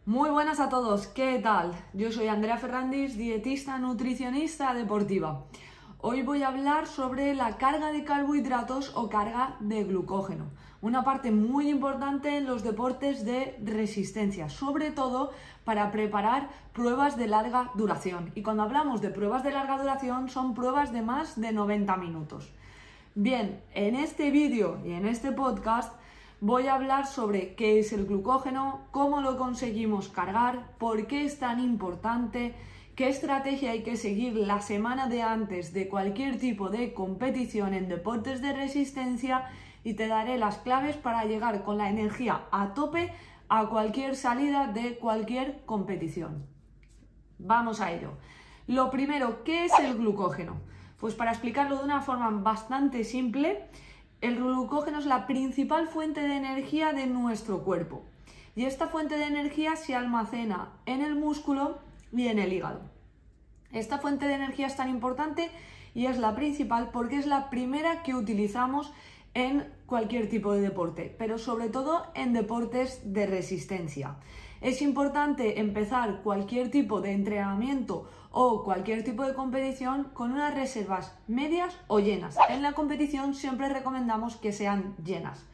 Muy buenas a todos, ¿qué tal? Yo soy Andrea Ferrandis, dietista nutricionista deportiva. Hoy voy a hablar sobre la carga de carbohidratos o carga de glucógeno, una parte muy importante en los deportes de resistencia, sobre todo para preparar pruebas de larga duración. Y cuando hablamos de pruebas de larga duración son pruebas de más de 90 minutos. Bien, en este vídeo y en este podcast voy a hablar sobre qué es el glucógeno, cómo lo conseguimos cargar, por qué es tan importante, qué estrategia hay que seguir la semana de antes de cualquier tipo de competición en deportes de resistencia y te daré las claves para llegar con la energía a tope a cualquier salida de cualquier competición. Vamos a ello. Lo primero, ¿qué es el glucógeno? Pues para explicarlo de una forma bastante simple, el glucógeno es la principal fuente de energía de nuestro cuerpo y esta fuente de energía se almacena en el músculo y en el hígado. Esta fuente de energía es tan importante y es la principal porque es la primera que utilizamos en cualquier tipo de deporte, pero sobre todo en deportes de resistencia. Es importante empezar cualquier tipo de entrenamiento o cualquier tipo de competición con unas reservas medias o llenas. En la competición siempre recomendamos que sean llenas.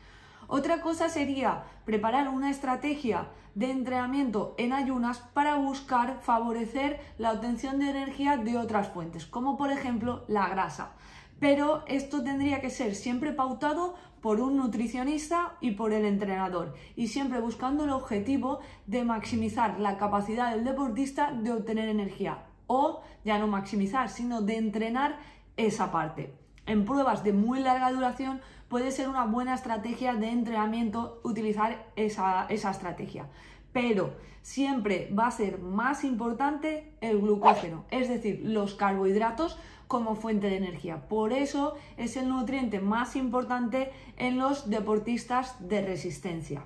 Otra cosa sería preparar una estrategia de entrenamiento en ayunas para buscar favorecer la obtención de energía de otras fuentes, como por ejemplo la grasa. Pero esto tendría que ser siempre pautado por un nutricionista y por el entrenador y siempre buscando el objetivo de maximizar la capacidad del deportista de obtener energía o ya no maximizar, sino de entrenar esa parte. En pruebas de muy larga duración puede ser una buena estrategia de entrenamiento utilizar esa estrategia, pero siempre va a ser más importante el glucógeno, es decir, los carbohidratos como fuente de energía. Por eso es el nutriente más importante en los deportistas de resistencia.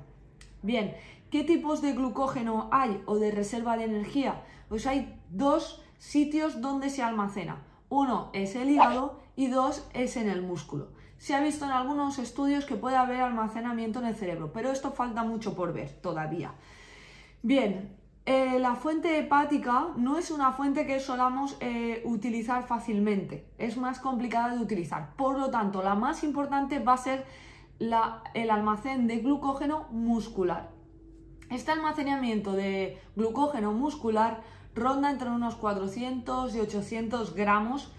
Bien, ¿qué tipos de glucógeno hay o de reserva de energía? Pues hay dos sitios donde se almacena. Uno es el hígado y dos es en el músculo. Se ha visto en algunos estudios que puede haber almacenamiento en el cerebro, pero esto falta mucho por ver todavía. Bien, la fuente hepática no es una fuente que solamos utilizar fácilmente, es más complicada de utilizar. Por lo tanto, la más importante va a ser el almacén de glucógeno muscular. Este almacenamiento de glucógeno muscular ronda entre unos 400 y 800 gramos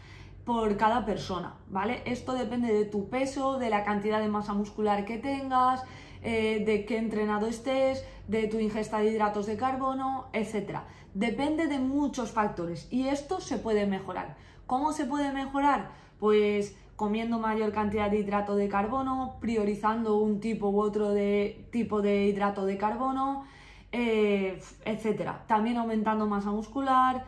por cada persona, ¿vale? Esto depende de tu peso, de la cantidad de masa muscular que tengas, de qué entrenado estés, de tu ingesta de hidratos de carbono, etc. Depende de muchos factores y esto se puede mejorar. ¿Cómo se puede mejorar? Pues comiendo mayor cantidad de hidrato de carbono, priorizando un tipo u otro de tipo de hidrato de carbono, etc. También aumentando masa muscular,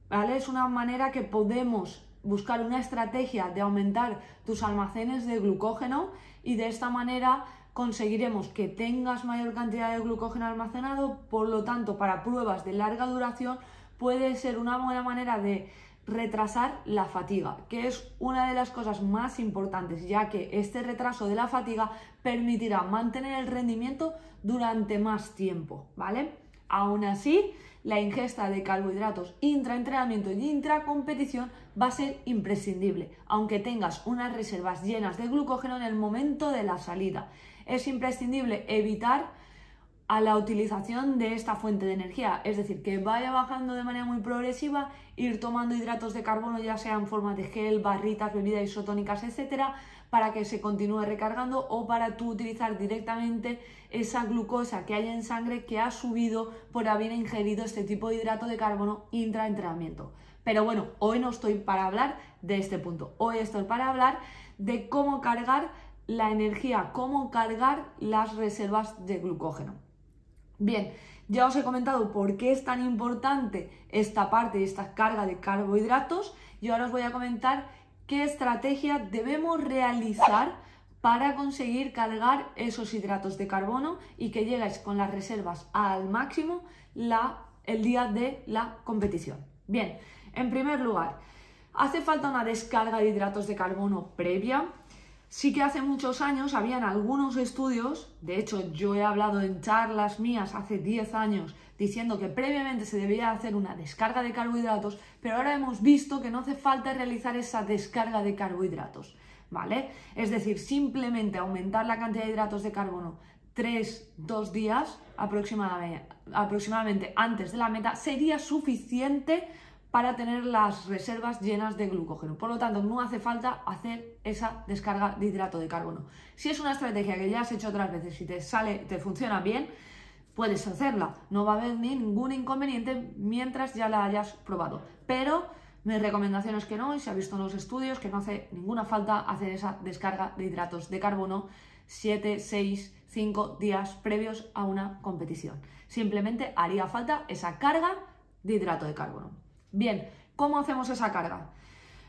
¿vale? Es una manera que podemos buscar una estrategia de aumentar tus almacenes de glucógeno y de esta manera conseguiremos que tengas mayor cantidad de glucógeno almacenado. Por lo tanto, para pruebas de larga duración puede ser una buena manera de retrasar la fatiga, que es una de las cosas más importantes, ya que este retraso de la fatiga permitirá mantener el rendimiento durante más tiempo, ¿vale? Aún así, la ingesta de carbohidratos intraentrenamiento y intracompetición va a ser imprescindible, aunque tengas unas reservas llenas de glucógeno en el momento de la salida. Es imprescindible evitar a la utilización de esta fuente de energía, es decir, que vaya bajando de manera muy progresiva, ir tomando hidratos de carbono ya sea en forma de gel, barritas, bebidas isotónicas, etcétera, para que se continúe recargando o para tú utilizar directamente esa glucosa que hay en sangre que ha subido por haber ingerido este tipo de hidrato de carbono intraentrenamiento. Pero bueno, hoy no estoy para hablar de este punto, hoy estoy para hablar de cómo cargar la energía, cómo cargar las reservas de glucógeno. Bien, ya os he comentado por qué es tan importante esta parte y esta carga de carbohidratos y ahora os voy a comentar qué estrategia debemos realizar para conseguir cargar esos hidratos de carbono y que lleguéis con las reservas al máximo el día de la competición. Bien, en primer lugar, hace falta una descarga de hidratos de carbono previa. Sí que hace muchos años habían algunos estudios, de hecho yo he hablado en charlas mías hace 10 años diciendo que previamente se debía hacer una descarga de carbohidratos, pero ahora hemos visto que no hace falta realizar esa descarga de carbohidratos, ¿vale? Es decir, simplemente aumentar la cantidad de hidratos de carbono 2 días aproximadamente antes de la meta sería suficiente para tener las reservas llenas de glucógeno. Por lo tanto, no hace falta hacer esa descarga de hidrato de carbono. Si es una estrategia que ya has hecho otras veces y te funciona bien, puedes hacerla. No va a haber ningún inconveniente mientras ya la hayas probado. Pero mi recomendación es que no, y se ha visto en los estudios que no hace ninguna falta hacer esa descarga de hidratos de carbono 7, 6, 5 días previos a una competición. Simplemente haría falta esa carga de hidrato de carbono. Bien, ¿cómo hacemos esa carga?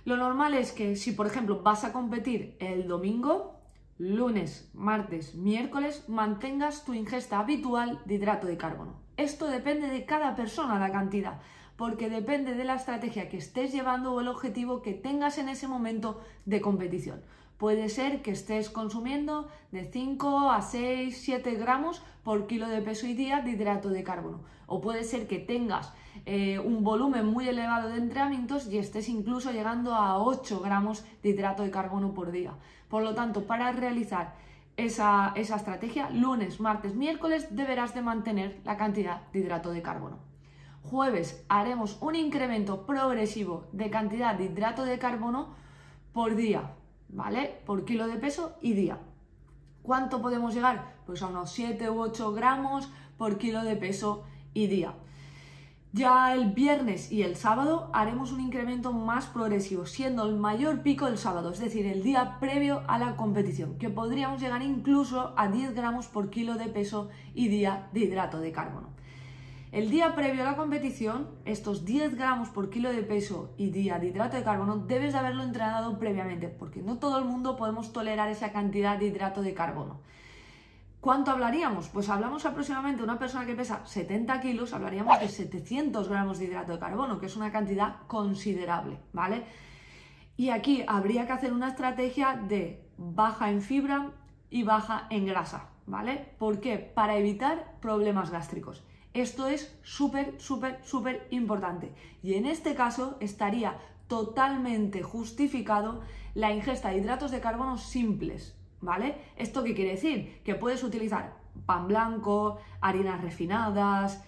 Lo normal es que si, por ejemplo, vas a competir el domingo, lunes, martes, miércoles, mantengas tu ingesta habitual de hidrato de carbono. Esto depende de cada persona, la cantidad, porque depende de la estrategia que estés llevando o el objetivo que tengas en ese momento de competición. Puede ser que estés consumiendo de 5 a 6, 7 gramos por kilo de peso y día de hidrato de carbono. O puede ser que tengas un volumen muy elevado de entrenamientos y estés incluso llegando a 8 gramos de hidrato de carbono por día. Por lo tanto, para realizar esa estrategia, lunes, martes, miércoles deberás de mantener la cantidad de hidrato de carbono. Jueves haremos un incremento progresivo de cantidad de hidrato de carbono por día, ¿vale? Por kilo de peso y día. ¿Cuánto podemos llegar? Pues a unos 7 u 8 gramos por kilo de peso y día. Ya el viernes y el sábado haremos un incremento más progresivo, siendo el mayor pico el sábado, es decir, el día previo a la competición, que podríamos llegar incluso a 10 gramos por kilo de peso y día de hidrato de carbono. El día previo a la competición, estos 10 gramos por kilo de peso y día de hidrato de carbono debes de haberlo entrenado previamente, porque no todo el mundo podemos tolerar esa cantidad de hidrato de carbono. ¿Cuánto hablaríamos? Pues hablamos aproximadamente de una persona que pesa 70 kilos, hablaríamos de 700 gramos de hidrato de carbono, que es una cantidad considerable, ¿vale? Y aquí habría que hacer una estrategia de baja en fibra y baja en grasa, ¿vale? ¿Por qué? Para evitar problemas gástricos. Esto es súper importante. Y en este caso estaría totalmente justificado la ingesta de hidratos de carbono simples, ¿vale? ¿Esto qué quiere decir? Que puedes utilizar pan blanco, harinas refinadas,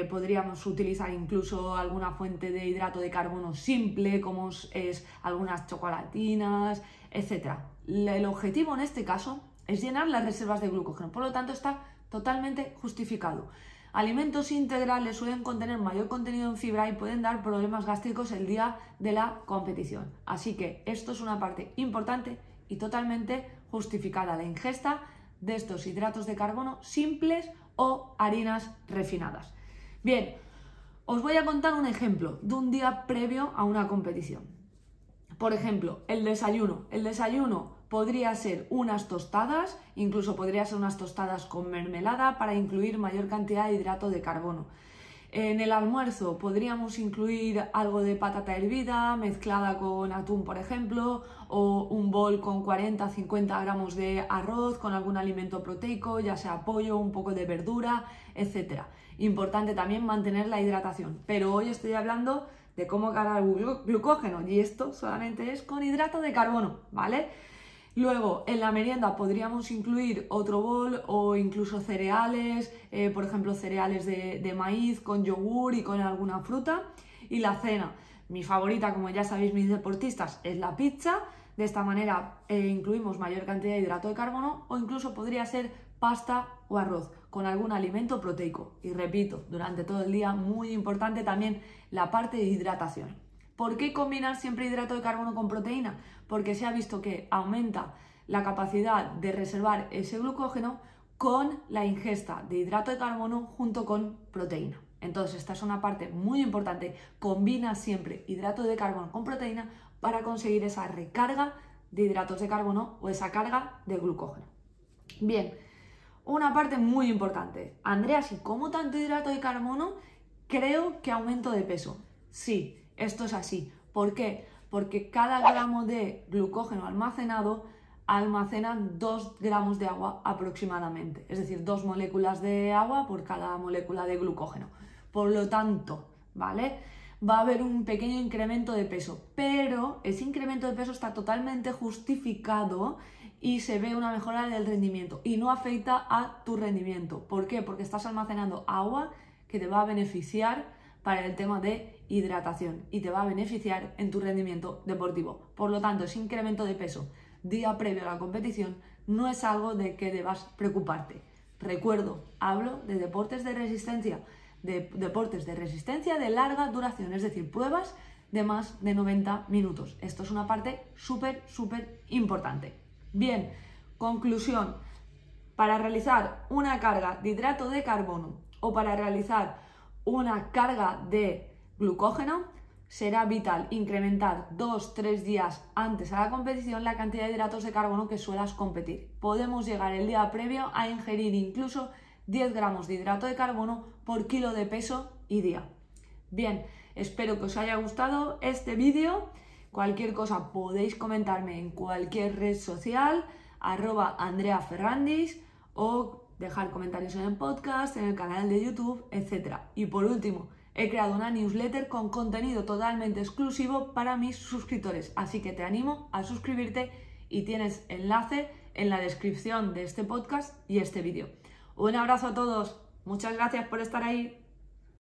podríamos utilizar incluso alguna fuente de hidrato de carbono simple, como es algunas chocolatinas, etc. El objetivo en este caso es llenar las reservas de glucógeno, por lo tanto está totalmente justificado. Alimentos integrales suelen contener mayor contenido en fibra y pueden dar problemas gástricos el día de la competición. Así que esto es una parte importante y totalmente justificada, la ingesta de estos hidratos de carbono simples o harinas refinadas. Bien, os voy a contar un ejemplo de un día previo a una competición. Por ejemplo, el desayuno. El desayuno podría ser unas tostadas, incluso podría ser unas tostadas con mermelada para incluir mayor cantidad de hidrato de carbono. En el almuerzo podríamos incluir algo de patata hervida mezclada con atún, por ejemplo, o un bol con 40-50 gramos de arroz con algún alimento proteico, ya sea pollo, un poco de verdura, etc. Importante también mantener la hidratación, pero hoy estoy hablando de cómo cargar glucógeno y esto solamente es con hidrato de carbono, ¿vale? Luego, en la merienda podríamos incluir otro bol o incluso cereales, por ejemplo, cereales de maíz con yogur y con alguna fruta. Y la cena, mi favorita, como ya sabéis mis deportistas, es la pizza. De esta manera incluimos mayor cantidad de hidrato de carbono o incluso podría ser pasta o arroz con algún alimento proteico. Y repito, durante todo el día, muy importante también la parte de hidratación. ¿Por qué combinar siempre hidrato de carbono con proteína? Porque se ha visto que aumenta la capacidad de reservar ese glucógeno con la ingesta de hidrato de carbono junto con proteína. Entonces, esta es una parte muy importante. Combina siempre hidrato de carbono con proteína para conseguir esa recarga de hidratos de carbono o esa carga de glucógeno. Bien, una parte muy importante. Andrea, si como tanto hidrato de carbono, creo que aumento de peso. Sí. Esto es así. ¿Por qué? Porque cada gramo de glucógeno almacenado almacenan 2 gramos de agua aproximadamente, es decir, 2 moléculas de agua por cada molécula de glucógeno. Por lo tanto, ¿vale? Va a haber un pequeño incremento de peso, pero ese incremento de peso está totalmente justificado y se ve una mejora del rendimiento y no afecta a tu rendimiento. ¿Por qué? Porque estás almacenando agua que te va a beneficiar para el tema de hidratación y te va a beneficiar en tu rendimiento deportivo. Por lo tanto, ese incremento de peso día previo a la competición no es algo de que debas preocuparte. Recuerdo, hablo de deportes de resistencia, de larga duración, es decir, pruebas de más de 90 minutos. Esto es una parte súper importante. Bien, conclusión. Para realizar una carga de hidrato de carbono o para realizar una carga de glucógeno, será vital incrementar 2-3 días antes a la competición la cantidad de hidratos de carbono que suelas competir. Podemos llegar el día previo a ingerir incluso 10 gramos de hidrato de carbono por kilo de peso y día. Bien, espero que os haya gustado este vídeo. Cualquier cosa podéis comentarme en cualquier red social, @AndreaFerrandis, o dejar comentarios en el podcast, en el canal de YouTube, etc. Y por último, he creado una newsletter con contenido totalmente exclusivo para mis suscriptores, así que te animo a suscribirte y tienes enlace en la descripción de este podcast y este vídeo. Un abrazo a todos, muchas gracias por estar ahí.